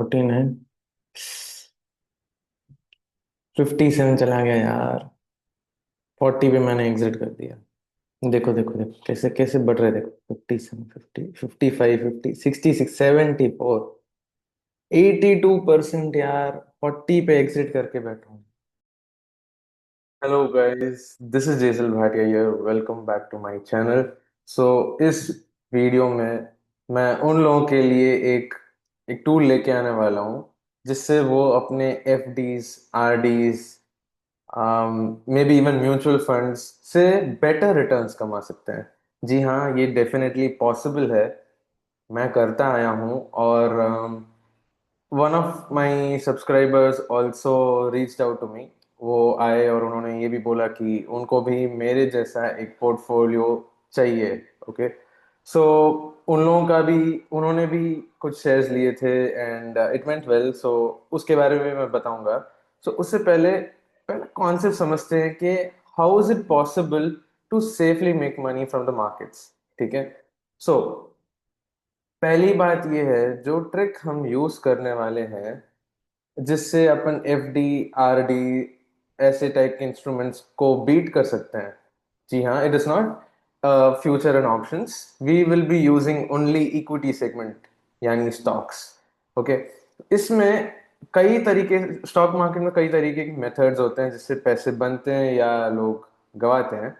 49। 57 चला गया यार। 40 पे मैंने एग्जिट कर दिया। देखो देखो देखो कैसे कैसे बढ़ रहे, देखो 57, 50, 55, 50, 66, 74, 82% यार। 40 पे एग्जिट करके बैठा हूँ। Hello guys, this is Jesal Bhatia here. Welcome back to my channel. So इस वीडियो में मैं उन लोगों के लिए एक एक टूल लेके आने वाला हूँ जिससे वो अपने FDs, RDs, maybe even mutual funds से बेटर रिटर्न्स कमा सकते हैं। जी हाँ, ये डेफिनेटली पॉसिबल है। मैं करता आया हूँ और one of my subscribers also reached out to me. वो आए और उन्होंने ये भी बोला कि उनको भी मेरे जैसा एक पोर्टफोलियो चाहिए। ओके, सो उन लोगों का भी, उन्होंने भी कुछ शेयर्स लिए थे एंड इट वेंट वेल। सो उसके बारे में मैं बताऊंगा। सो उससे पहले पहले कॉन्सेप्ट समझते हैं कि how is it possible to safely make money from the markets. ठीक है। सो पहली बात यह है, जो ट्रिक हम यूज करने वाले हैं जिससे अपन एफ डी, आर डी ऐसे टाइप के इंस्ट्रूमेंट्स को बीट कर सकते हैं। जी हाँ, it is not future and options. We will be using only equity segment, यानी स्टॉक्स। ओके, इसमें कई तरीके, स्टॉक मार्केट में कई तरीके के मेथड्स होते हैं जिससे पैसे बनते हैं या लोग गवाते हैं।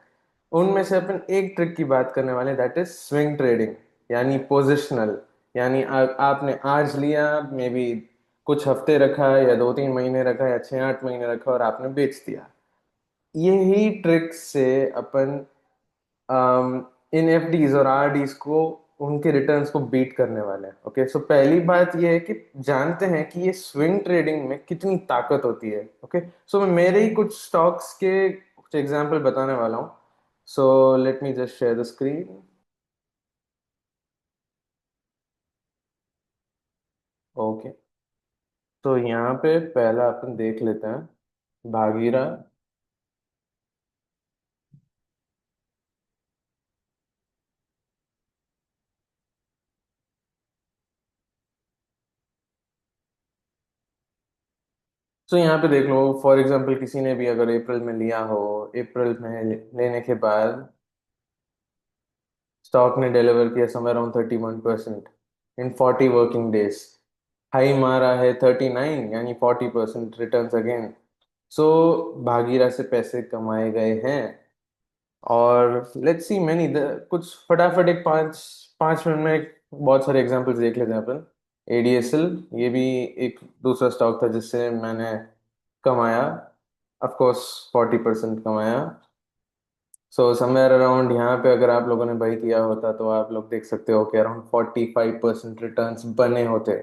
उनमें से अपन एक ट्रिक की बात करने वाले, दैट इज स्विंग ट्रेडिंग, यानी पोजिशनल। यानी आपने आज लिया, मे बी कुछ हफ्ते रखा या 2-3 महीने रखा या 6-8 महीने रखा और आपने बेच दिया। यही ट्रिक से अपन इन एफ डीज और आर डीज को, उनके रिटर्न्स को बीट करने वाले हैं। ओके, सो पहली बात यह है कि जानते हैं कि ये स्विंग ट्रेडिंग में कितनी ताकत होती है। ओके, सो मैं मेरे ही कुछ स्टॉक्स के कुछ एग्जांपल बताने वाला हूँ। So let me just share the screen. Okay, तो यहाँ पे पहला अपन देख लेते हैं, भागीरा। तो यहाँ पे देख लो, फॉर एग्जांपल किसी ने भी अगर अप्रैल में लिया हो, अप्रैल में लेने के बाद स्टॉक ने डिलीवर किया समवेयर अराउंड 31% इन 40 वर्किंग डेज। हाई मारा है 39, यानी 40% रिटर्न्स अगेन। सो भागीरा से पैसे कमाए गए हैं। और लेट्स सी मैनी कुछ फटाफट एक पाँच पाँच मिनट में बहुत सारे एग्जांपल्स देख लेते हैं अपन। एडीएसएल, ये भी एक दूसरा स्टॉक था जिससे मैंने कमाया, ऑफ कोर्स 40% कमाया। सो समवेयर अराउंड यहाँ पे अगर आप लोगों ने बाई किया होता तो आप लोग देख सकते हो कि अराउंड 45% रिटर्न्स बने होते।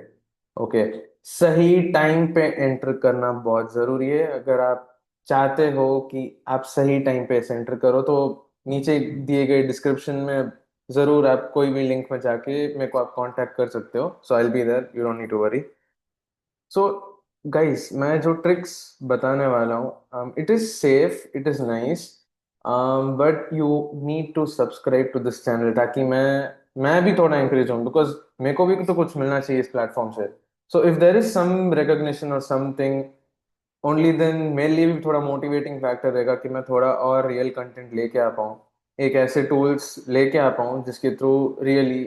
ओके, सही टाइम पे एंटर करना बहुत जरूरी है। अगर आप चाहते हो कि आप सही टाइम पे एंटर करो तो नीचे दिए गए डिस्क्रिप्शन में जरूर आप कोई भी लिंक में जाके मेरे को आप कांटेक्ट कर सकते हो। So I will be there, you don't need to worry. So guys, मैं जो ट्रिक्स बताने वाला हूँ, it is safe, it is nice, but you need to subscribe to this channel ताकि मैं भी थोड़ा इंकरेज हूँ, बिकॉज मेरे को भी तो कुछ मिलना चाहिए इस प्लेटफॉर्म से। So if there is some recognition और समथिंग, ओनली देन मेरे लिए भी थोड़ा मोटिवेटिंग फैक्टर रहेगा कि मैं थोड़ा और रियल कंटेंट लेके आ पाऊँ, एक ऐसे टूल्स लेके आ पाऊँ जिसके थ्रू रियली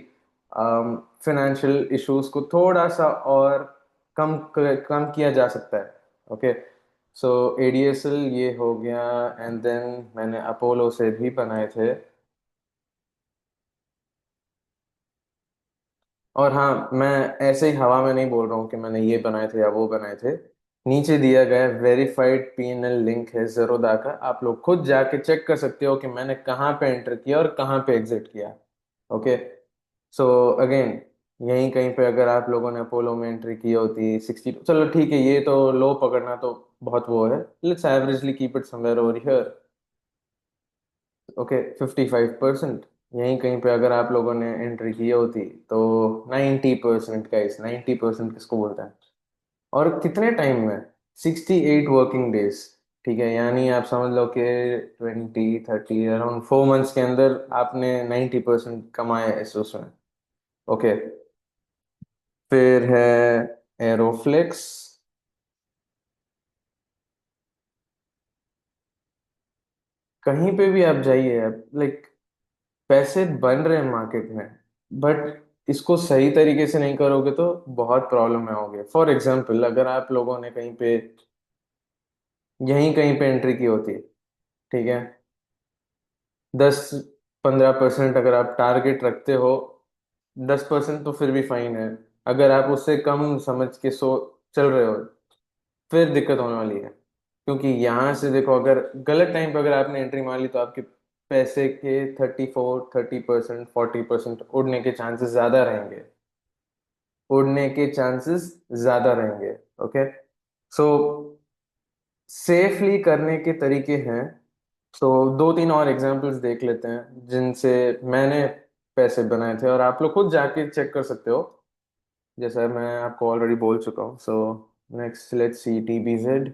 फाइनेंशियल इश्यूज को थोड़ा सा और कम किया जा सकता है। ओके, सो एडीएसएल ये हो गया। एंड देन मैंने अपोलो से भी बनाए थे। और हाँ, मैं ऐसे ही हवा में नहीं बोल रहा हूँ कि मैंने ये बनाए थे या वो बनाए थे। नीचे दिया गया वेरीफाइड पीएनएल लिंक है जेरोदा का, आप लोग खुद जाके चेक कर सकते हो कि मैंने कहाँ पे एंटर किया और कहाँ पे एग्जिट किया। ओके, सो अगेन, यहीं कहीं पे अगर आप लोगों ने अपोलो में एंट्री की होती 60, चलो ठीक है, ये तो लो पकड़ना तो बहुत वो है। Let's averagely keep it somewhere over here. Okay, 55%, यहीं कहीं पे अगर आप लोगों ने एंट्री की होती तो 90%, का इस 90% किसको बोलता है, और कितने टाइम में? 68 वर्किंग डेज। ठीक है, यानी आप समझ लो कि 20, 30, अराउंड 4 मंथ्स के अंदर आपने 90% कमाया इस उसमें। ओके, फिर है एरोफ्लेक्स। कहीं पे भी आप जाइए, आप लाइक पैसे बन रहे हैं मार्केट में, बट इसको सही तरीके से नहीं करोगे तो बहुत प्रॉब्लम में आओगे। फॉर एग्जाम्पल, अगर आप लोगों ने कहीं पे, यहीं कहीं पे एंट्री की होती है, ठीक है, 10-15% अगर आप टारगेट रखते हो, 10% तो फिर भी फाइन है। अगर आप उससे कम समझ के चल रहे हो, फिर दिक्कत होने वाली है। क्योंकि यहाँ से देखो, अगर गलत टाइम पे अगर आपने एंट्री मार ली तो आपके पैसे के 30% 40% उड़ने के चांसेस ज्यादा रहेंगे। उड़ने के चांसेस ज्यादा रहेंगे। ओके। सो सेफली करने के तरीके हैं। तो दो तीन और एग्जांपल्स देख लेते हैं जिनसे मैंने पैसे बनाए थे, और आप लोग खुद जाके चेक कर सकते हो, जैसा मैं आपको ऑलरेडी बोल चुका हूँ। So next let's see TBZ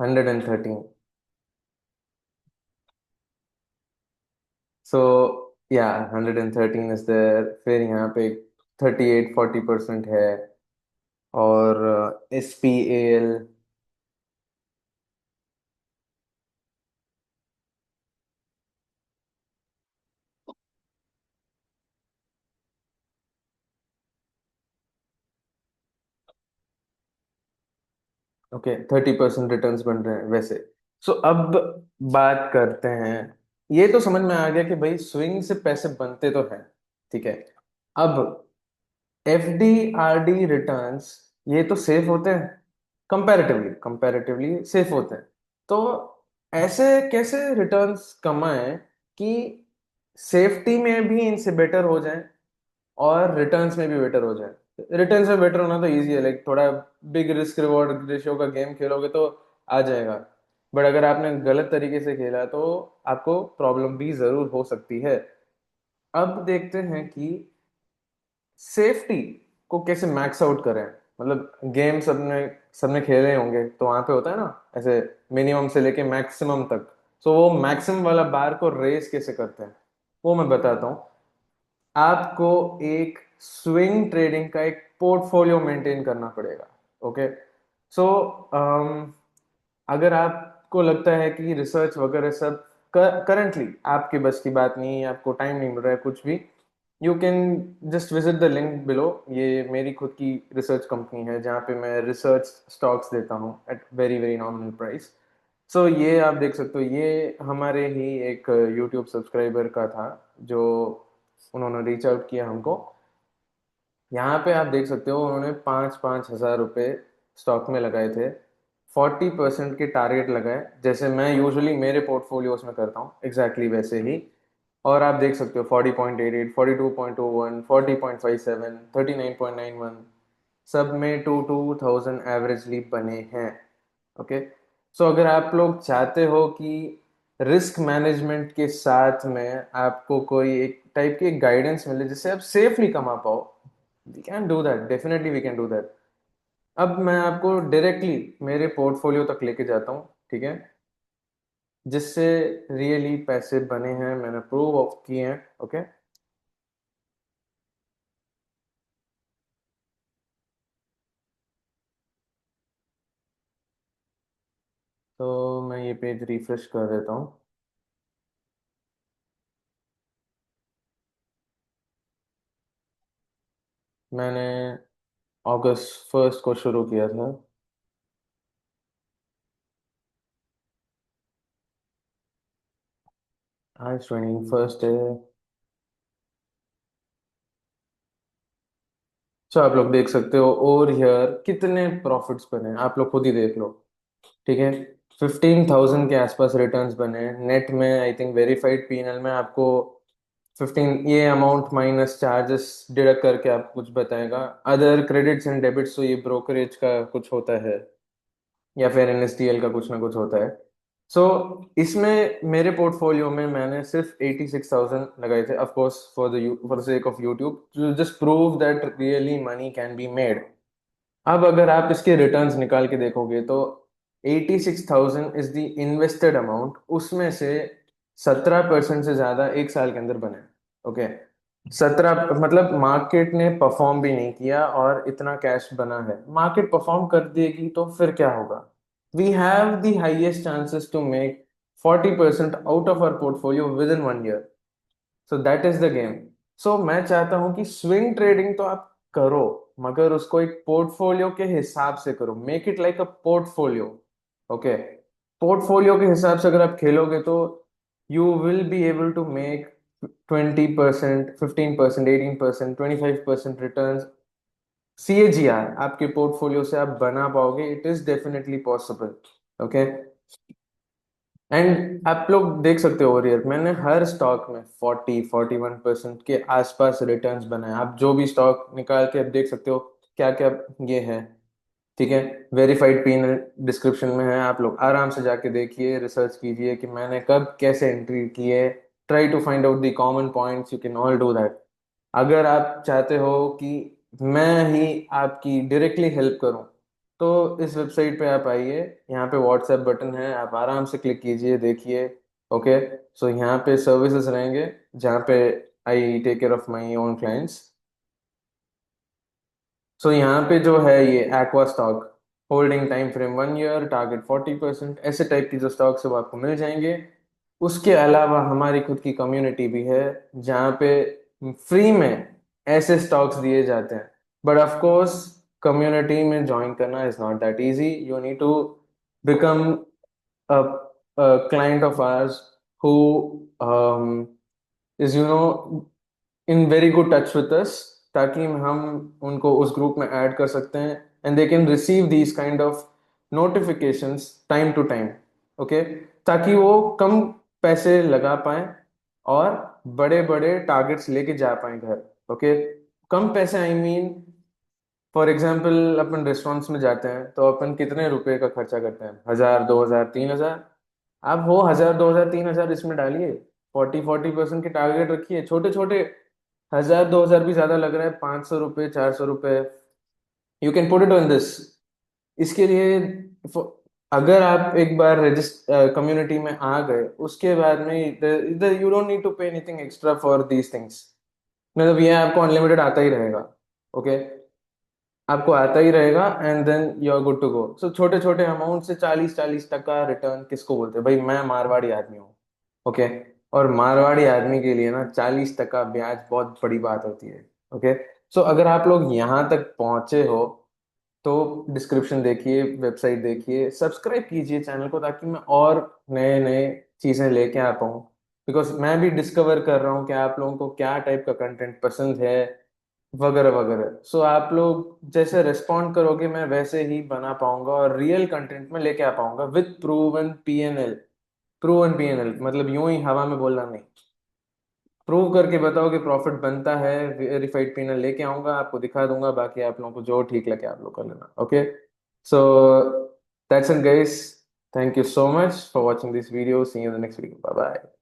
113। सो या 113 इज देयर। फिर यहाँ पे 38-40% है। और SPAL। ओके, 30% रिटर्न्स बन रहे हैं वैसे। सो अब बात करते हैं। ये तो समझ में आ गया कि भाई स्विंग से पैसे बनते तो हैं, ठीक है। अब FD RD रिटर्न्स, ये तो सेफ होते हैं, कंपैरेटिवली कंपैरेटिवली सेफ होते हैं। तो ऐसे कैसे रिटर्न्स कमाएं कि सेफ्टी में भी इनसे बेटर हो जाए और रिटर्न्स में भी बेटर हो जाए। रिटर्न्स में बेटर होना तो इजी है, लाइक थोड़ा बिग रिस्क रिवॉर्ड रेशियो का गेम खेलोगे तो आ जाएगा। बट अगर आपने गलत तरीके से खेला तो आपको प्रॉब्लम भी जरूर हो सकती है। अब देखते हैं कि सेफ्टी को कैसे मैक्स आउट करें। मतलब गेम सबने सबने खेले होंगे तो वहां पे होता है ना, ऐसे मिनिमम से लेके मैक्सिमम तक। तो वो मैक्सिमम वाला बार को रेस कैसे करते हैं, वो मैं बताता हूँ। आपको एक स्विंग ट्रेडिंग का एक पोर्टफोलियो मेंटेन करना पड़ेगा। ओके। सो अगर आपको लगता है कि रिसर्च वगैरह सब करंटली आपके बस की बात नहीं है, आपको टाइम नहीं मिल रहा है कुछ भी, you can just visit the link below. ये मेरी खुद की रिसर्च कंपनी है जहाँ पे मैं रिसर्च स्टॉक्स देता हूँ at very very nominal price. So ये आप देख सकते हो, ये हमारे ही एक यूट्यूब सब्सक्राइबर का था, जो उन्होंने रीच आउट किया हमको। यहाँ पे आप देख सकते हो उन्होंने 5-5 हज़ार रुपये स्टॉक में लगाए थे। 40% के टारगेट लगाए, जैसे मैं यूजुअली मेरे पोर्टफोलियोज में करता हूँ एग्जैक्टली वैसे ही। और आप देख सकते हो 40.88, 42.21, 40.57, 39.91, सब में 2,000 एवरेजली बने हैं। ओके। सो अगर आप लोग चाहते हो कि रिस्क मैनेजमेंट के साथ में आपको कोई एक टाइप की गाइडेंस मिले जिससे आप सेफली कमा पाओ, we can do that, definitely we can do that. अब मैं आपको डायरेक्टली मेरे पोर्टफोलियो तक लेके जाता हूँ, ठीक है, जिससे रियली पैसे बने हैं, मैंने प्रूव ऑफ किए हैं। ओके। तो मैं ये पेज रिफ्रेश कर देता हूँ। मैंने August 1 को शुरू किया था। आज 21 है। तो आप लोग देख सकते हो ओवर हियर कितने प्रॉफिट्स बने, आप लोग खुद ही देख लो, ठीक है। 15,000 के आसपास रिटर्न्स बने नेट में। आई थिंक वेरीफाइड P&L में आपको 15, ये अमाउंट माइनस चार्जेस डिडक्ट करके आपको कुछ बताएगा। अदर क्रेडिट्स एंड डेबिट्स, तो ये ब्रोकरेज का कुछ होता है या फिर NSDL का कुछ ना कुछ होता है। सो इसमें मेरे पोर्टफोलियो में मैंने सिर्फ 86,000 लगाए थे, of course for the sake of YouTube, to just prove that really money can be made. अब अगर आप इसके रिटर्न्स निकाल के देखोगे तो 86,000 इज द इन्वेस्टेड अमाउंट, उसमें से 17% से ज्यादा एक साल के अंदर बने। ओके, 17 मतलब मार्केट ने परफॉर्म भी नहीं किया और इतना कैश बना है। मार्केट परफॉर्म कर देगी तो फिर क्या होगा? We have the highest chances to make 40% out of our portfolio within 1 year. So that is the game. So मैं चाहता हूं कि स्विंग ट्रेडिंग तो आप करो, मगर उसको एक पोर्टफोलियो के हिसाब से करो। Make it like a portfolio. Okay, portfolio के हिसाब से अगर आप खेलोगे तो you will be able to make 20%, 15%, 18%, 25% return CAGR आपके पोर्टफोलियो से आप बना पाओगे। It is definitely possible. Okay, and आप लोग देख सकते हो ओवर ईयर मैंने हर स्टॉक में 40-41% के आसपास रिटर्न्स बनाए। आप जो भी स्टॉक निकाल के आप देख सकते हो क्या क्या ये है। ठीक है, वेरीफाइड पीएनएल डिस्क्रिप्शन में है, आप लोग आराम से जाके देखिए, रिसर्च कीजिए कि मैंने कब कैसे एंट्री की है। Try to find out the common points, you can all do that. अगर आप चाहते हो कि मैं ही आपकी डायरेक्टली हेल्प करूं तो इस वेबसाइट पे आप आइए। यहाँ पे व्हाट्सएप बटन है, आप आराम से क्लिक कीजिए, देखिए। ओके, सो यहाँ पे सर्विसेज रहेंगे जहाँ पे I take care of my own clients. So यहाँ पे जो है ये aqua stock, holding time frame 1 year, target 40%, ऐसे टाइप की जो स्टॉक्स है वो आपको मिल जाएंगे। उसके अलावा हमारी खुद की कम्युनिटी भी है जहाँ पे फ्री में ऐसे स्टॉक्स दिए जाते हैं। बट ऑफ कोर्स कम्युनिटी में ज्वाइन करना is not that easy. You need to become a, a client of ours who is in very good touch with us, ताकि हम उनको उस ग्रुप में ऐड कर सकते हैं and they can receive these kind of notifications time to time. Okay, ताकि वो कम पैसे लगा पाए और बड़े बड़े टारगेट्स लेके जा पाए घर। ओके, कम पैसे I mean for example upon restaurants में जाते हैं तो अपन कितने रुपए का खर्चा करते हैं? 1,000, 2,000, 3,000। आप वो 1,000, 2,000, 3,000 इसमें डालिए, 40-40% के टारगेट रखिए। छोटे छोटे 1,000, 2,000 भी ज्यादा लग रहा है, 500 रुपये, 400 रुपये, you can put it on this. इसके लिए अगर आप एक बार रजिस्टर कम्युनिटी में आ गए उसके बाद में you don't need to pay anything extra for these things. मतलब ये आपको अनलिमिटेड आता ही रहेगा। ओके, आपको आता ही रहेगा and then you are good to go. So छोटे छोटे अमाउंट से 40-40% रिटर्न किसको बोलते हैं भाई? मैं मारवाड़ी आदमी हूँ। ओके, और मारवाड़ी आदमी के लिए ना 40% ब्याज बहुत बड़ी बात होती है। ओके, सो अगर आप लोग यहाँ तक पहुंचे हो तो डिस्क्रिप्शन देखिए, वेबसाइट देखिए, सब्सक्राइब कीजिए चैनल को ताकि मैं और नए नए चीजें लेके आ पाऊँ। बिकॉज मैं भी डिस्कवर कर रहा हूँ कि आप लोगों को क्या टाइप का कंटेंट पसंद है, वगैरह वगैरह। सो आप लोग जैसे रिस्पॉन्ड करोगे मैं वैसे ही बना पाऊंगा और रियल कंटेंट में लेके आ पाऊंगा with proven PNL. Proven PNL मतलब यूं ही हवा में बोलना नहीं, प्रूव करके बताओ कि प्रॉफिट बनता है। वेरीफाइड पीएनएल लेके आऊंगा, आपको दिखा दूंगा, बाकी आप लोगों को जो ठीक लगे आप लोग कर लेना। Okay, so that's it guys, thank you so much for watching this video, see you in the next video, bye bye.